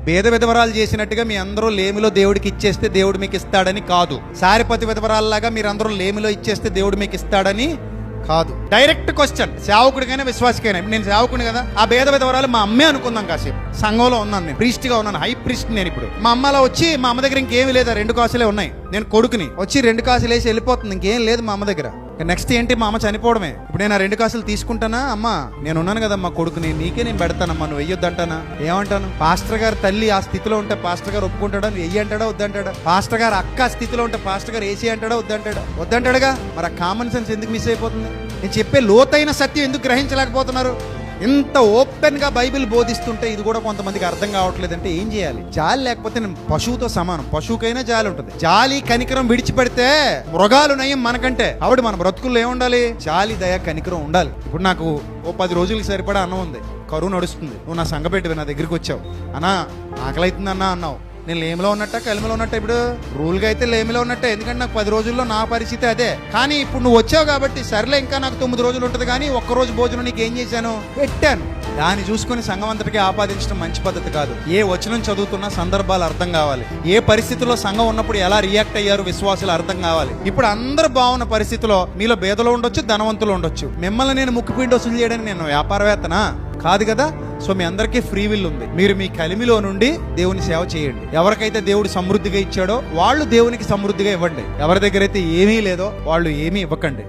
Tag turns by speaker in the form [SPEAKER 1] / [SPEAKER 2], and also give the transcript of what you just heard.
[SPEAKER 1] పేద విధవరాలు చేసినట్టుగా మీ అందరూ లేమిలో దేవుడికి ఇచ్చేస్తే దేవుడు మీకు ఇస్తాడని కాదు. సారిపతి విధవరాల్లాగా మీరు అందరూ లేమిలో ఇచ్చేస్తే దేవుడు మీకు ఇస్తాడని కాదు. Direct question. సేవకుడికైనా విశ్వాసికైనా, నేను సేవకుని కదా, ఆ భేద విధవరాలు మా అమ్మే అనుకుందాం. కాసేపు సంఘంలో ఉన్నాను, నేను ప్రీస్ట్ గా ఉన్నాను, హై ప్రీస్ట్ నేను. ఇప్పుడు మా అమ్మలా వచ్చి, మా అమ్మ దగ్గర ఇంకేమీ లేదా, 2 కాసులే ఉన్నాయి, నేను కొడుకుని వచ్చి 2 కాసులు వేసి వెళ్ళిపోతుంది, ఇంకేం లేదు మా అమ్మ దగ్గర. నెక్స్ట్ ఏంటి, మా అమ్మ చనిపోవడమే. ఇప్పుడు నేను ఆ 2 కాసులు తీసుకుంటానా? అమ్మా నేను ఉన్నాను కదా మా కొడుకుని, నీకే నేను పెడతానమ్మా, నువ్వు వెయ్యొద్దంటానా? ఏమంటాను? పాస్టర్ గారు తల్లి ఆ స్థితిలో ఉంటే పాస్టర్ గారు ఒప్పుకుంటాడా? నువ్వు వెయ్యి అంటాడా వద్దంటాడా? పాస్టర్ గారు అక్క స్థితిలో ఉంటే పాస్టర్ గారు ఏసీ అంటాడా వద్దంటాడా? వద్దంటాడుగా. మరి ఆ కామన్ సెన్స్ ఎందుకు మిస్ అయిపోతుంది? నేను చెప్పే లోతైన సత్యం ఎందుకు గ్రహించలేకపోతున్నారు? ఇంత ఓపెన్ గా బైబిల్ బోధిస్తుంటే ఇది కూడా కొంతమందికి అర్థం కావట్లేదంటే ఏం చేయాలి? జాలి లేకపోతే నేను పశువుతో సమానం. పశువుకైనా జాలి ఉంటుంది. జాలి కనికరం విడిచిపెడితే మృగాలు నయం మనకంటే. ఆవిడ మన బ్రతుకుల్లో ఏముండాలి? జాలి, దయ, కనికరం ఉండాలి. ఇప్పుడు నాకు ఓ 10 రోజులకి సరిపడా అన్నం ఉంది, కరువు నడుస్తుంది. నువ్వు నా సంగపెట్టివి, నా దగ్గరికి వచ్చావు, అన్నా ఆకలి అవుతుంది అన్నా అన్నావు. నేను లేమిలో ఉన్నట్ట కలిమిలో ఉన్నట్ట? ఇప్పుడు రూల్గా అయితే లేమిలో ఉన్నట్టే, ఎందుకంటే నాకు 10 రోజుల్లో నా పరిస్థితి అదే. కానీ ఇప్పుడు నువ్వు వచ్చావు కాబట్టి సర్లే, ఇంకా నాకు 9 రోజులు ఉంటుంది, కానీ ఒక్కరోజు భోజనం నీకు ఏం చేశాను? పెట్టాను. దాన్ని చూసుకుని సంఘం అంతటికీ ఆపాదించడం మంచి పద్ధతి కాదు. ఏ వచనం చదువుతున్నా సందర్భాలు అర్థం కావాలి. ఏ పరిస్థితుల్లో సంఘం ఉన్నప్పుడు ఎలా రియాక్ట్ అయ్యారు విశ్వాసులు అర్థం కావాలి. ఇప్పుడు అందరూ బాగున్న పరిస్థితిలో మీలో పేదలు ఉండొచ్చు, ధనవంతులు ఉండొచ్చు. మిమ్మల్ని నేను ముక్కుపిండి వసూలు చేయడానికి నేను వ్యాపారవేత్తనా? కాదు కదా. సో మీ అందరికీ ఫ్రీ విల్ ఉంది. మీరు మీ కలిమిలో నుండి దేవుని సేవ చేయండి. ఎవరికైతే దేవుడు సమృద్ధిగా ఇచ్చాడో వాళ్ళు దేవునికి సమృద్ధిగా ఇవ్వండి. ఎవరి దగ్గర అయితే ఏమీ లేదో వాళ్ళు ఏమీ ఇవ్వకండి.